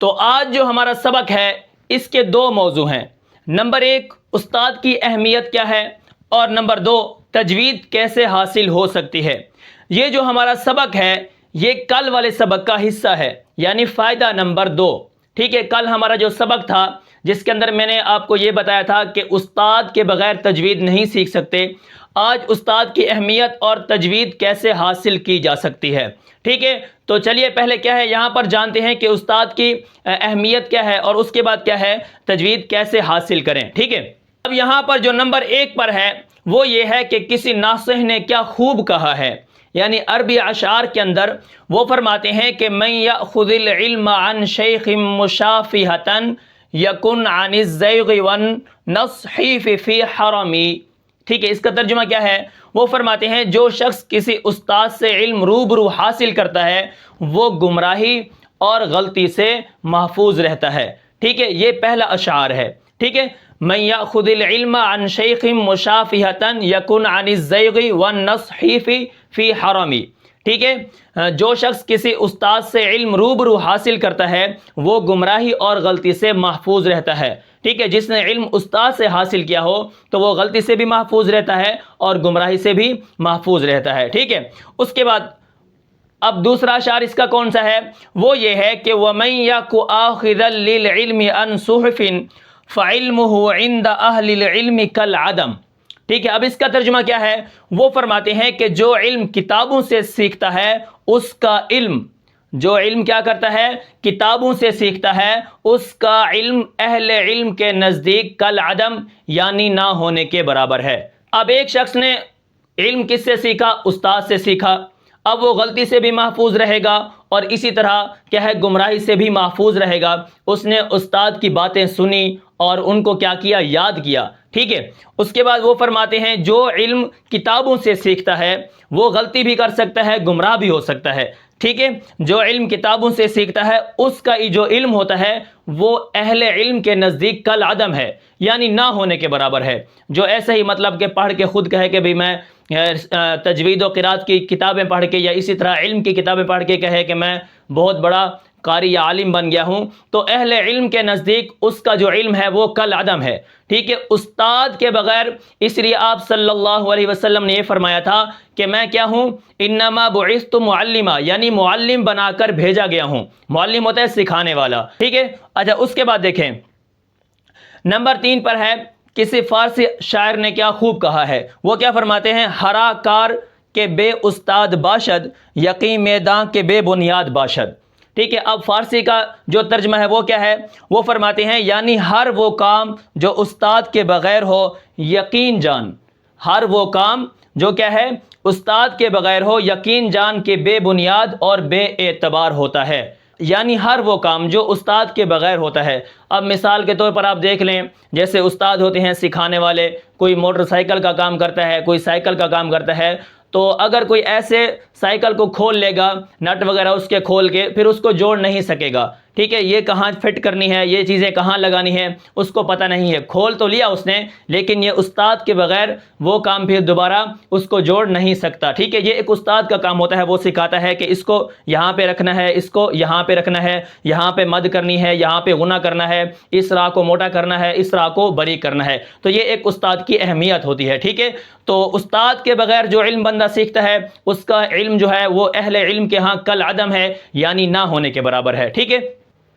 تو آج جو ہمارا سبق ہے اس کے دو موضوع ہیں۔ نمبر ایک، استاد کی اہمیت کیا ہے، اور نمبر دو، تجوید کیسے حاصل ہو سکتی ہے۔ یہ جو ہمارا سبق ہے یہ کل والے سبق کا حصہ ہے، یعنی فائدہ نمبر 2۔ ٹھیک ہے، کل ہمارا جو سبق تھا جس کے اندر میں نے آپ کو یہ بتایا تھا کہ استاد کے بغیر تجوید نہیں سیکھ سکتے، آج استاد کی اہمیت اور تجوید کیسے حاصل کی جا سکتی ہے۔ ٹھیک ہے، تو چلیے پہلے کیا ہے یہاں پر جانتے ہیں کہ استاد کی اہمیت کیا ہے، اور اس کے بعد کیا ہے تجوید کیسے حاصل کریں۔ ٹھیک ہے، اب یہاں پر جو نمبر 1 پر ہے وہ یہ ہے کہ کسی ناصح نے کیا خوب کہا ہے، یعنی عربی اشعار کے اندر وہ فرماتے ہیں کہ من یأخذ العلم عن شیخ مشافہۃ یکن عن الزیغ والنصح فی حرمی۔ ٹھیک ہے، اس کا ترجمہ کیا ہے؟ وہ فرماتے ہیں جو شخص کسی استاد سے علم روبرو حاصل کرتا ہے وہ گمراہی اور غلطی سے محفوظ رہتا ہے۔ ٹھیک ہے، یہ پہلا اشعار ہے۔ ٹھیک ہے، من یأخذ العلم عن شیخ مشافہۃ یکن عن الزیغ والنصح فی حرمی۔ ٹھیک ہے، جو شخص کسی استاد سے علم روبرو حاصل کرتا ہے وہ گمراہی اور غلطی سے محفوظ رہتا ہے۔ ٹھیک ہے، جس نے علم استاد سے حاصل کیا ہو تو وہ غلطی سے بھی محفوظ رہتا ہے اور گمراہی سے بھی محفوظ رہتا ہے۔ ٹھیک ہے، اس کے بعد اب دوسرا اشعار اس کا کون سا ہے؟ وہ یہ ہے کہ وَمَن يَكُ آخِذًا لِلْعِلْمِ عَنْ صُحُفٍ فَعِلْمُهُ عِنْدَ أَهْلِ الْعِلْمِ كَالْعَدَمِ۔ ٹھیک ہے، اب اس کا ترجمہ کیا ہے؟ وہ فرماتے ہیں کہ جو علم کتابوں سے سیکھتا ہے اس کا علم، جو علم کیا کرتا ہے کتابوں سے سیکھتا ہے، اس کا علم اہل علم کے نزدیک کالعدم یعنی نہ ہونے کے برابر ہے۔ اب ایک شخص نے علم کس سے سیکھا؟ استاد سے سیکھا، اب وہ غلطی سے بھی محفوظ رہے گا اور اسی طرح کیا ہے گمراہی سے بھی محفوظ رہے گا۔ اس نے استاد کی باتیں سنی اور ان کو کیا کیا؟ یاد کیا۔ ٹھیک ہے، اس کے بعد وہ فرماتے ہیں جو علم کتابوں سے سیکھتا ہے وہ غلطی بھی کر سکتا ہے، گمراہ بھی ہو سکتا ہے۔ ٹھیک ہے، جو علم کتابوں سے سیکھتا ہے اس کا جو علم ہوتا ہے وہ اہل علم کے نزدیک کالعدم ہے، یعنی نہ ہونے کے برابر ہے۔ جو ایسے ہی مطلب کہ پڑھ کے خود کہے کہ میں تجوید و قرات کی کتابیں پڑھ کے یا اسی طرح علم کی کتابیں پڑھ کے کہے کہ میں بہت بڑا قاری یا عالم بن گیا ہوں، تو اہل علم کے نزدیک اس کا جو علم ہے وہ کالعدم ہے۔ ٹھیک ہے، استاد کے بغیر، اس لیے آپ صلی اللہ علیہ وسلم نے یہ فرمایا تھا کہ میں کیا ہوں؟ انما بعثت معلما، یعنی معلم بنا کر بھیجا گیا ہوں۔ معلم ہوتا ہے سکھانے والا۔ ٹھیک ہے، اچھا اس کے بعد دیکھیں نمبر 3 پر ہے کسی فارسی شاعر نے کیا خوب کہا ہے۔ وہ کیا فرماتے ہیں؟ ہرا کار کے بے استاد باشد، یقین میداں کے بے بنیاد باشد۔ ٹھیک ہے، اب فارسی کا جو ترجمہ ہے وہ کیا ہے؟ وہ فرماتے ہیں یعنی ہر وہ کام جو استاد کے بغیر ہو یقین جان، ہر وہ کام جو کیا ہے استاد کے بغیر ہو یقین جان کے بے بنیاد اور بے اعتبار ہوتا ہے، یعنی ہر وہ کام جو استاد کے بغیر ہوتا ہے۔ اب مثال کے طور پر آپ دیکھ لیں، جیسے استاد ہوتے ہیں سکھانے والے، کوئی موٹر سائیکل کا کام کرتا ہے، کوئی سائیکل کا کام کرتا ہے، تو اگر کوئی ایسے سائیکل کو کھول لے گا، نٹ وغیرہ اس کے کھول کے، پھر اس کو جوڑ نہیں سکے گا۔ ٹھیک ہے، یہ کہاں فٹ کرنی ہے، یہ چیزیں کہاں لگانی ہے اس کو پتہ نہیں ہے۔ کھول تو لیا اس نے، لیکن یہ استاد کے بغیر وہ کام پھر دوبارہ اس کو جوڑ نہیں سکتا۔ ٹھیک ہے، یہ ایک استاد کا کام ہوتا ہے، وہ سکھاتا ہے کہ اس کو یہاں پہ رکھنا ہے، اس کو یہاں پہ رکھنا ہے، یہاں پہ مد کرنی ہے، یہاں پہ غنہ کرنا ہے، اس راہ کو موٹا کرنا ہے، اس راہ کو بری کرنا ہے۔ تو یہ ایک استاد کی اہمیت ہوتی ہے۔ ٹھیک ہے، تو استاد کے بغیر جو علم بندہ سیکھتا ہے اس کا علم جو ہے وہ اہل علم کے ہاں کالعدم ہے، یعنی نہ ہونے کے برابر ہے۔ ٹھیک ہے،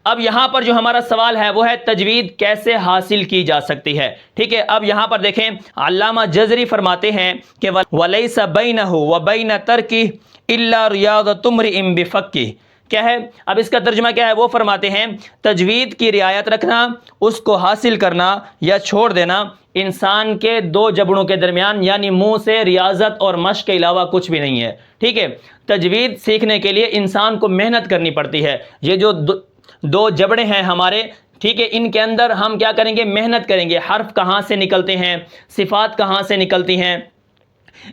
اب یہاں پر جو ہمارا سوال ہے وہ ہے تجوید کیسے حاصل کی جا سکتی ہے۔ ٹھیک ہے، اب یہاں پر دیکھیں علامہ جزری فرماتے ہیں کہ وَلَيْسَ بَيْنَهُ وَبَيْنَ تَرْكِهِ إِلَّا رِيَاضَةُ امْرِئٍ بِفَقِّهِ۔ کیا ہے؟ اب اس کا ترجمہ کیا ہے؟ وہ فرماتے ہیں تجوید کی رعایت رکھنا، اس کو حاصل کرنا یا چھوڑ دینا انسان کے دو جبڑوں کے درمیان، یعنی منہ سے ریاضت اور مشق کے علاوہ کچھ بھی نہیں ہے۔ ٹھیک ہے، تجوید سیکھنے کے لیے انسان کو محنت کرنی پڑتی ہے۔ یہ جو دو جبڑے ہیں ہمارے، ٹھیک ہے، ان کے اندر ہم کیا کریں گے؟ محنت کریں گے۔ حرف کہاں سے نکلتے ہیں، صفات کہاں سے نکلتی ہیں،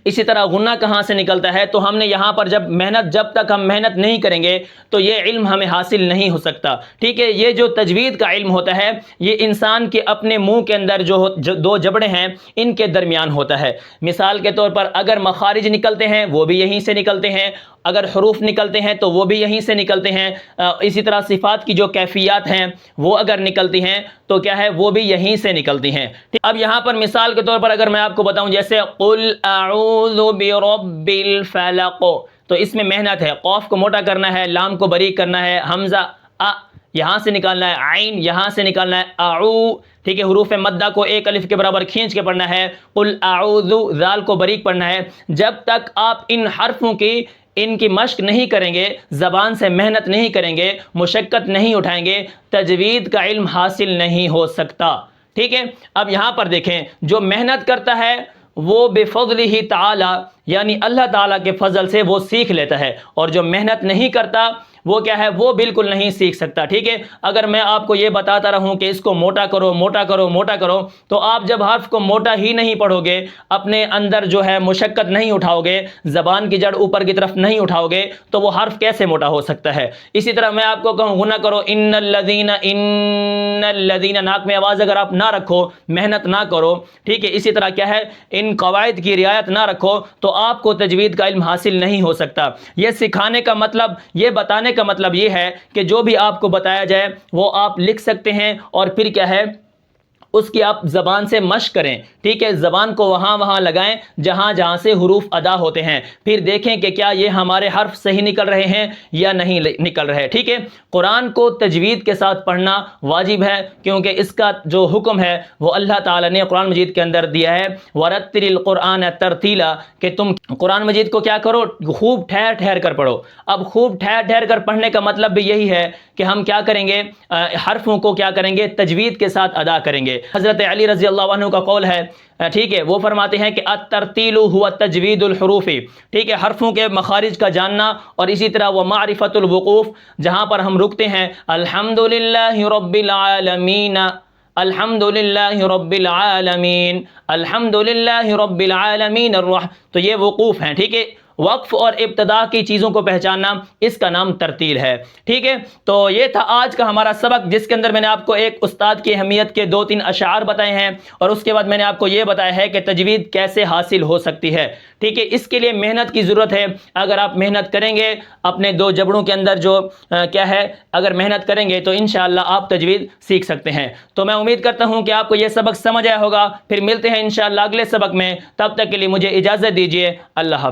اسی طرح غنہ کہاں سے نکلتا ہے، تو ہم نے یہاں پر جب تک ہم محنت نہیں کریں گے تو یہ علم ہمیں حاصل نہیں ہو سکتا۔ ٹھیک ہے، یہ جو تجوید کا علم ہوتا ہے یہ انسان کے اپنے منہ کے اندر جو دو جبڑے ہیں ان کے درمیان ہوتا ہے۔ مثال کے طور پر اگر مخارج نکلتے ہیں وہ بھی یہیں سے نکلتے ہیں، اگر حروف نکلتے ہیں تو وہ بھی یہیں سے نکلتے ہیں، اسی طرح صفات کی جو کیفیات ہیں وہ اگر نکلتی ہیں تو کیا ہے، وہ بھی یہیں سے نکلتی ہیں۔ اب یہاں پر مثال کے طور پر اگر میں آپ کو بتاؤں، جیسے قل اعوذ برب الفلق، تو اس میں محنت ہے، قاف کو موٹا کرنا ہے، لام کو باریک کرنا ہے، حمزہ یہاں سے نکالنا ہے، عین یہاں سے نکالنا ہے، اعو، ٹھیک ہے، حروف مدہ کو ایک الف کے برابر کھینچ کے پڑھنا ہے، قل اعوذ، ذال کو باریک پڑھنا ہے۔ جب تک آپ ان حرفوں کی مشق نہیں کریں گے، زبان سے محنت نہیں کریں گے، مشقت نہیں اٹھائیں گے، تجوید کا علم حاصل نہیں ہو سکتا، ٹھیک ہے۔ اب یہاں پر دیکھیں، جو محنت کرتا ہے وہ بفضلہ تعالی، یعنی اللہ تعالیٰ کے فضل سے وہ سیکھ لیتا ہے، اور جو محنت نہیں کرتا وہ کیا ہے، وہ بالکل نہیں سیکھ سکتا، ٹھیک ہے۔ اگر میں آپ کو یہ بتاتا رہوں کہ اس کو موٹا کرو موٹا کرو موٹا کرو، تو آپ جب حرف کو موٹا ہی نہیں پڑھو گے، اپنے اندر جو ہے مشقت نہیں اٹھاؤ گے، زبان کی جڑ اوپر کی طرف نہیں اٹھاؤ گے، تو وہ حرف کیسے موٹا ہو سکتا ہے۔ اسی طرح میں آپ کو کہوں غنہ کرو، ان الذین، ناک میں آواز اگر آپ نہ رکھو، محنت نہ کرو، ٹھیک ہے، اسی طرح کیا ہے، ان قواعد کی رعایت نہ رکھو، تو آپ کو تجوید کا علم حاصل نہیں ہو سکتا۔ یہ سکھانے کا مطلب، یہ بتانے کا مطلب یہ ہے کہ جو بھی آپ کو بتایا جائے وہ آپ لکھ سکتے ہیں، اور پھر کیا ہے، اس کی آپ زبان سے مشق کریں، ٹھیک ہے، زبان کو وہاں لگائیں جہاں جہاں سے حروف ادا ہوتے ہیں، پھر دیکھیں کہ کیا یہ ہمارے حرف صحیح نکل رہے ہیں یا نہیں نکل رہے، ٹھیک ہے۔ قرآن کو تجوید کے ساتھ پڑھنا واجب ہے، کیونکہ اس کا جو حکم ہے وہ اللہ تعالیٰ نے قرآن مجید کے اندر دیا ہے، وَرَتِّلِ الْقُرْآنَ تَرْتِيلًا، کہ تم قرآن مجید کو کیا کرو، خوب ٹھہر ٹھہر کر پڑھو۔ اب خوب ٹھہر ٹھہر کر پڑھنے کا مطلب بھی یہی ہے کہ ہم کیا کریں گے، حرفوں کو کیا کریں گے، تجوید کے ساتھ ادا کریں گے۔ حضرت علی رضی اللہ عنہ کا قول ہے، ٹھیک ہے، وہ فرماتے ہیں کہ الترتیل هو تجوید الحروف، ٹھیک ہے، حرفوں کے مخارج کا جاننا، اور اسی طرح وہ معرفت الوقوف، جہاں پر ہم رکتے ہیں، الحمدللہ رب العالمین، الحمدللہ رب العالمین، الحمدللہ رب العالمین تو یہ وقوف ہیں، ٹھیک ہے۔ وقف اور ابتدا کی چیزوں کو پہچاننا، اس کا نام ترتیل ہے، ٹھیک ہے۔ تو یہ تھا آج کا ہمارا سبق، جس کے اندر میں نے آپ کو ایک استاد کی اہمیت کے 2-3 اشعار بتائے ہیں، اور اس کے بعد میں نے آپ کو یہ بتایا ہے کہ تجوید کیسے حاصل ہو سکتی ہے، ٹھیک ہے۔ اس کے لیے محنت کی ضرورت ہے، اگر آپ محنت کریں گے اپنے 2 جبڑوں کے اندر جو کیا ہے، اگر محنت کریں گے تو انشاءاللہ آپ تجوید سیکھ سکتے ہیں۔ تو میں امید کرتا ہوں کہ آپ کو یہ سبق سمجھ آیا ہوگا، پھر ملتے ہیں انشاءاللہ اگلے سبق میں، تب تک کے لیے مجھے اجازت دیجیے، اللہ حافظ۔